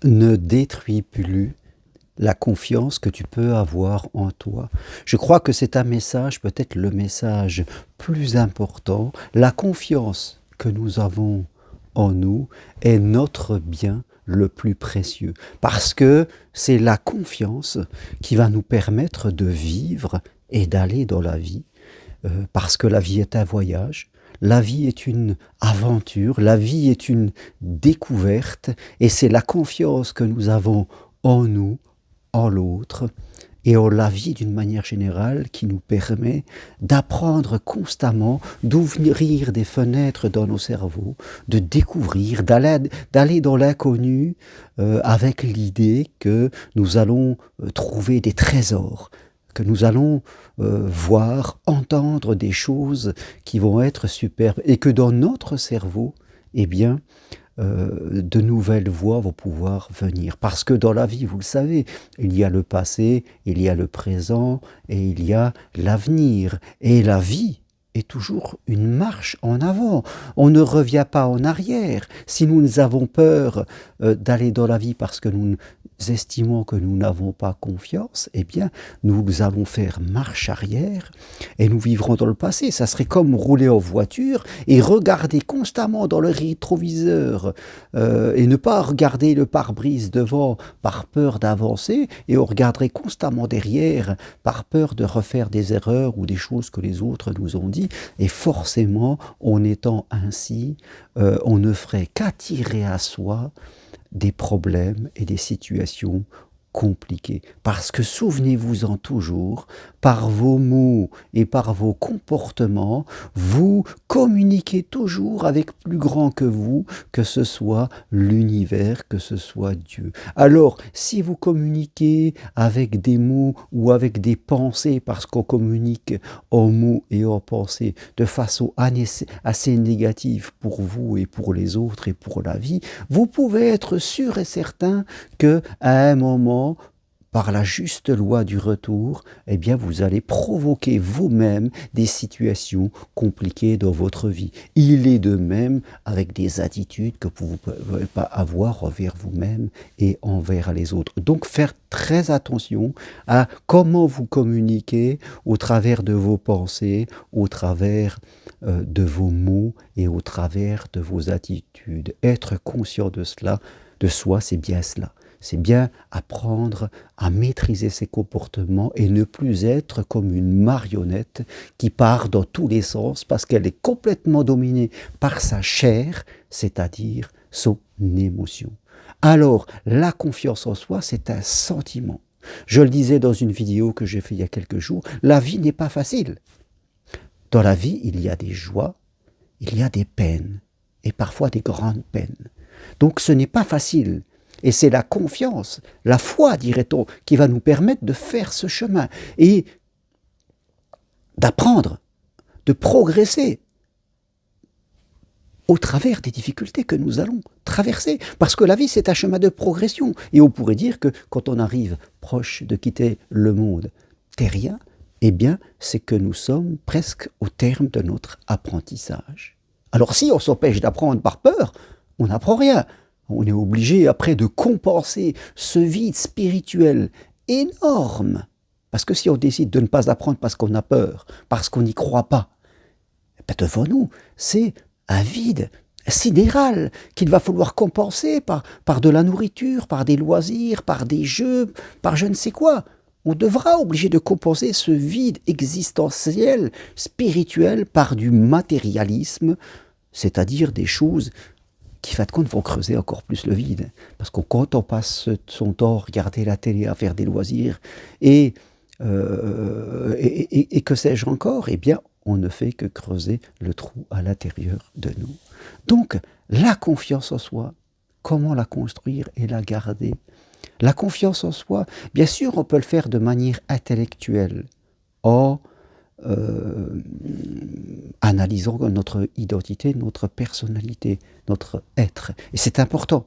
Ne détruis plus la confiance que tu peux avoir en toi. Je crois que c'est un message, peut-être le message plus important. La confiance que nous avons en nous est notre bien le plus précieux. Parce que c'est la confiance qui va nous permettre de vivre et d'aller dans la vie. Parce que la vie est un voyage, la vie est une aventure, la vie est une découverte, et c'est la confiance que nous avons en nous, en l'autre, et en la vie d'une manière générale qui nous permet d'apprendre constamment, d'ouvrir des fenêtres dans nos cerveaux, de découvrir, d'aller dans l'inconnu avec l'idée que nous allons trouver des trésors, que nous allons voir, entendre des choses qui vont être superbes et que dans notre cerveau, eh bien, de nouvelles voix vont pouvoir venir. Parce que dans la vie, vous le savez, il y a le passé, il y a le présent et il y a l'avenir. Et la vie est toujours une marche en avant. On ne revient pas en arrière. Si nous avons peur d'aller dans la vie parce que nous estimons que nous n'avons pas confiance, eh bien, nous allons faire marche arrière et nous vivrons dans le passé. Ça serait comme rouler en voiture et regarder constamment dans le rétroviseur et ne pas regarder le pare-brise devant par peur d'avancer, et on regarderait constamment derrière par peur de refaire des erreurs ou des choses que les autres nous ont dit, et forcément, en étant ainsi, on ne ferait qu'attirer à soi des problèmes et des situations compliquées. Parce que souvenez-vous-en toujours, par vos mots et par vos comportements, vous communiquez toujours avec plus grand que vous, que ce soit l'univers, que ce soit Dieu. Alors, si vous communiquez avec des mots ou avec des pensées, parce qu'on communique en mots et en pensées de façon assez négative pour vous et pour les autres et pour la vie, vous pouvez être sûr et certain qu'à un moment, par la juste loi du retour, eh bien vous allez provoquer vous-même des situations compliquées dans votre vie. Il est de même avec des attitudes que vous ne pouvez pas avoir envers vous-même et envers les autres. Donc faire très attention à comment vous communiquez au travers de vos pensées, au travers de vos mots et au travers de vos attitudes. Être conscient de cela, de soi, c'est bien cela. C'est bien apprendre à maîtriser ses comportements et ne plus être comme une marionnette qui part dans tous les sens parce qu'elle est complètement dominée par sa chair, c'est-à-dire son émotion. Alors, la confiance en soi, c'est un sentiment. Je le disais dans une vidéo que j'ai faite il y a quelques jours, la vie n'est pas facile. Dans la vie, il y a des joies, il y a des peines, et parfois des grandes peines. Donc ce n'est pas facile. Et c'est la confiance, la foi, dirait-on, qui va nous permettre de faire ce chemin et d'apprendre, de progresser au travers des difficultés que nous allons traverser. Parce que la vie, c'est un chemin de progression. Et on pourrait dire que quand on arrive proche de quitter le monde terrien, eh bien, c'est que nous sommes presque au terme de notre apprentissage. Alors si on s'empêche d'apprendre par peur, on n'apprend rien. On est obligé après de compenser ce vide spirituel énorme. Parce que si on décide de ne pas apprendre parce qu'on a peur, parce qu'on n'y croit pas, ben devant nous, c'est un vide sidéral qu'il va falloir compenser par de la nourriture, par des loisirs, par des jeux, par je ne sais quoi. On devra obliger de compenser ce vide existentiel, spirituel, par du matérialisme, c'est-à-dire des choses qui, fin de compte, vont creuser encore plus le vide. Parce que quand on passe son temps à regarder la télé, à faire des loisirs, et que sais-je encore, eh bien, on ne fait que creuser le trou à l'intérieur de nous. Donc, la confiance en soi, comment la construire et la garder? La confiance en soi, bien sûr, on peut le faire de manière intellectuelle, en analysant notre identité, notre personnalité, notre être. Et c'est important.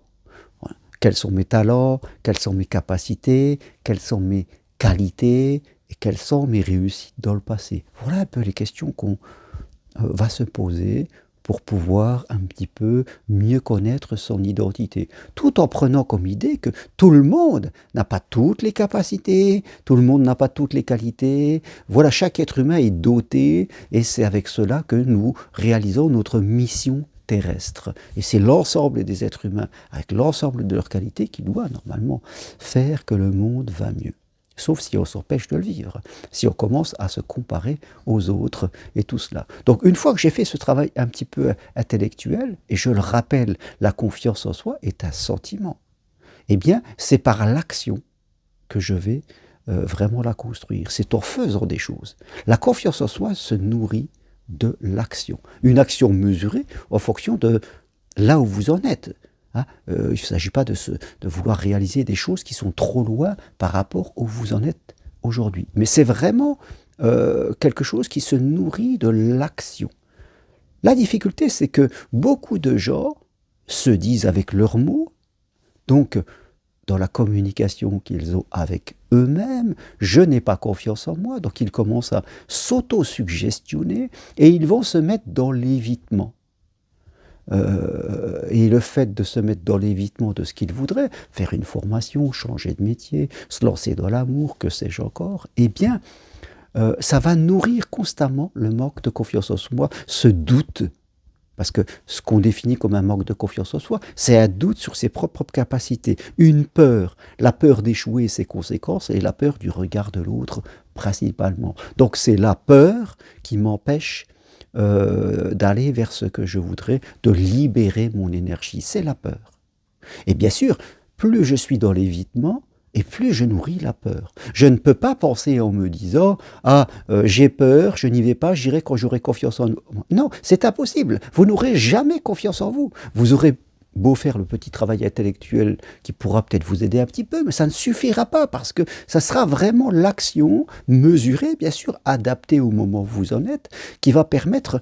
Quels sont mes talents, quelles sont mes capacités, quelles sont mes qualités et quelles sont mes réussites dans le passé. Voilà un peu les questions qu'on va se poser pour pouvoir un petit peu mieux connaître son identité, tout en prenant comme idée que tout le monde n'a pas toutes les capacités, tout le monde n'a pas toutes les qualités. Voilà, chaque être humain est doté, et c'est avec cela que nous réalisons notre mission terrestre. Et c'est l'ensemble des êtres humains, avec l'ensemble de leurs qualités, qui doit normalement faire que le monde va mieux. Sauf si on s'empêche de le vivre, si on commence à se comparer aux autres et tout cela. Donc une fois que j'ai fait ce travail un petit peu intellectuel, et je le rappelle, la confiance en soi est un sentiment, eh bien c'est par l'action que je vais vraiment la construire. C'est en faisant des choses. La confiance en soi se nourrit de l'action. Une action mesurée en fonction de là où vous en êtes. Hein, il ne s'agit pas de vouloir réaliser des choses qui sont trop loin par rapport où vous en êtes aujourd'hui. Mais c'est vraiment quelque chose qui se nourrit de l'action. La difficulté, c'est que beaucoup de gens se disent avec leurs mots, donc dans la communication qu'ils ont avec eux-mêmes, je n'ai pas confiance en moi, donc ils commencent à s'auto-suggestionner et ils vont se mettre dans l'évitement. Et le fait de se mettre dans l'évitement de ce qu'ils voudraient, faire une formation, changer de métier, se lancer dans l'amour, que sais-je encore, eh bien, ça va nourrir constamment le manque de confiance en soi, ce doute. Parce que ce qu'on définit comme un manque de confiance en soi, c'est un doute sur ses propres capacités, une peur, la peur d'échouer et ses conséquences, et la peur du regard de l'autre principalement. Donc c'est la peur qui m'empêche d'aller vers ce que je voudrais, de libérer mon énergie. C'est la peur. Et bien sûr, plus je suis dans l'évitement, et plus je nourris la peur. Je ne peux pas penser en me disant « Ah, j'ai peur, je n'y vais pas, j'irai quand j'aurai confiance en moi. » Non, c'est impossible. Vous n'aurez jamais confiance en vous. Vous aurez beau faire le petit travail intellectuel qui pourra peut-être vous aider un petit peu, mais ça ne suffira pas parce que ça sera vraiment l'action mesurée, bien sûr, adaptée au moment où vous en êtes, qui va permettre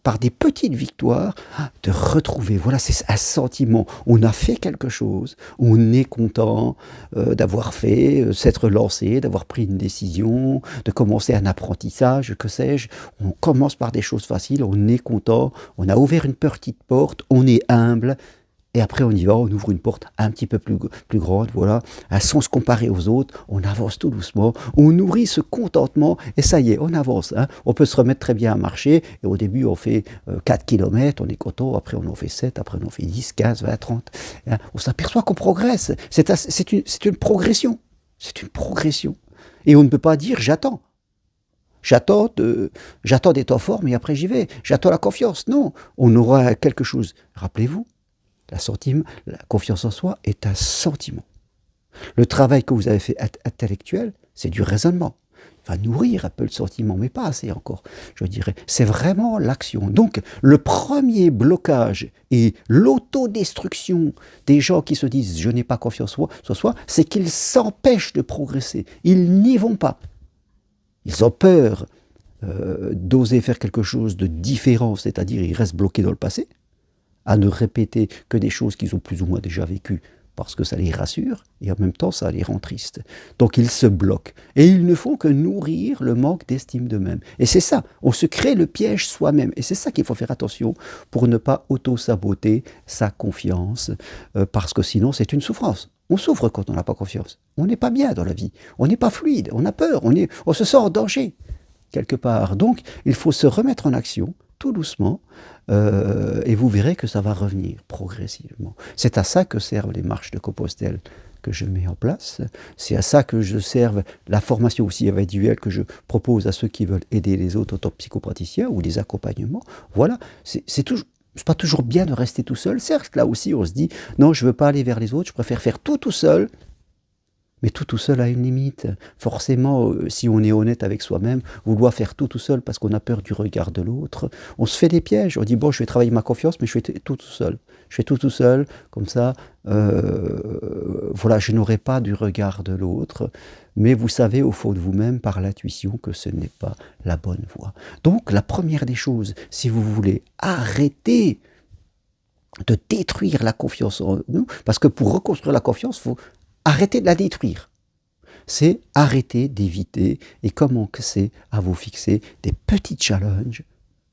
par des petites victoires, de retrouver, voilà, c'est un sentiment. On a fait quelque chose, on est content d'avoir fait, s'être lancé, d'avoir pris une décision, de commencer un apprentissage, que sais-je. On commence par des choses faciles, on est content, on a ouvert une petite porte, on est humble. Et après, on y va, on ouvre une porte un petit peu plus grande, voilà, sans se comparer aux autres, on avance tout doucement, on nourrit ce contentement, et ça y est, on avance. Hein. On peut se remettre très bien à marcher, et au début, on fait 4 km, on est content, après on en fait 7, après on en fait 10, 15, 20, 30. Hein. On s'aperçoit qu'on progresse. C'est une progression. C'est une progression. Et on ne peut pas dire « j'attends ». J'attends d'être en forme et après j'y vais. J'attends la confiance. Non, on aura quelque chose. Rappelez-vous, la confiance en soi est un sentiment. Le travail que vous avez fait intellectuel, c'est du raisonnement. Il va nourrir un peu le sentiment, mais pas assez encore, je dirais. C'est vraiment l'action. Donc, le premier blocage et l'autodestruction des gens qui se disent « je n'ai pas confiance en soi », c'est qu'ils s'empêchent de progresser. Ils n'y vont pas. Ils ont peur d'oser faire quelque chose de différent, c'est-à-dire ils restent bloqués dans le passé, à ne répéter que des choses qu'ils ont plus ou moins déjà vécues, parce que ça les rassure, et en même temps ça les rend tristes. Donc ils se bloquent, et ils ne font que nourrir le manque d'estime d'eux-mêmes. Et c'est ça, on se crée le piège soi-même, et c'est ça qu'il faut faire attention, pour ne pas auto-saboter sa confiance, parce que sinon c'est une souffrance. On souffre quand on n'a pas confiance, on n'est pas bien dans la vie, on n'est pas fluide, on a peur, on se sent en danger, quelque part. Donc il faut se remettre en action, tout doucement, et vous verrez que ça va revenir progressivement. C'est à ça que servent les marches de Compostelle que je mets en place. C'est à ça que je serve la formation aussi individuelle que je propose à ceux qui veulent aider les autres en tant que psychopraticiens ou des accompagnements. Voilà, c'est pas toujours bien de rester tout seul. Certes, là aussi, on se dit, non, je ne veux pas aller vers les autres, je préfère faire tout seul. Mais tout seul a une limite. Forcément, si on est honnête avec soi-même, vouloir faire tout seul parce qu'on a peur du regard de l'autre, on se fait des pièges. On dit, bon, je vais travailler ma confiance, mais je fais tout seul. Je fais tout seul, comme ça, voilà, je n'aurai pas du regard de l'autre. Mais vous savez au fond de vous-même, par l'intuition, que ce n'est pas la bonne voie. Donc, la première des choses, si vous voulez arrêter de détruire la confiance en nous, parce que pour reconstruire la confiance, il faut arrêter de la détruire. C'est arrêter d'éviter et commencer à vous fixer des petits challenges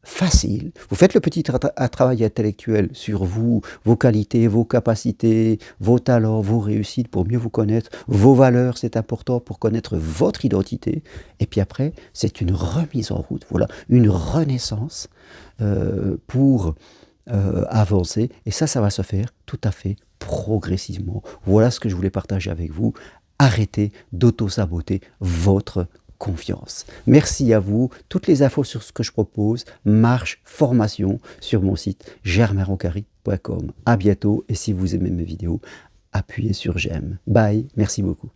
facile. Vous faites le petit travail intellectuel sur vous, vos qualités, vos capacités, vos talents, vos réussites pour mieux vous connaître, vos valeurs, c'est important pour connaître votre identité. Et puis après, c'est une remise en route, voilà, une renaissance pour avancer. Et ça va se faire tout à fait progressivement. Voilà ce que je voulais partager avec vous. Arrêtez d'auto-saboter votre confiance. Merci à vous. Toutes les infos sur ce que je propose, marche, formation, sur mon site germainroncari.com. À bientôt et si vous aimez mes vidéos, appuyez sur j'aime. Bye, merci beaucoup.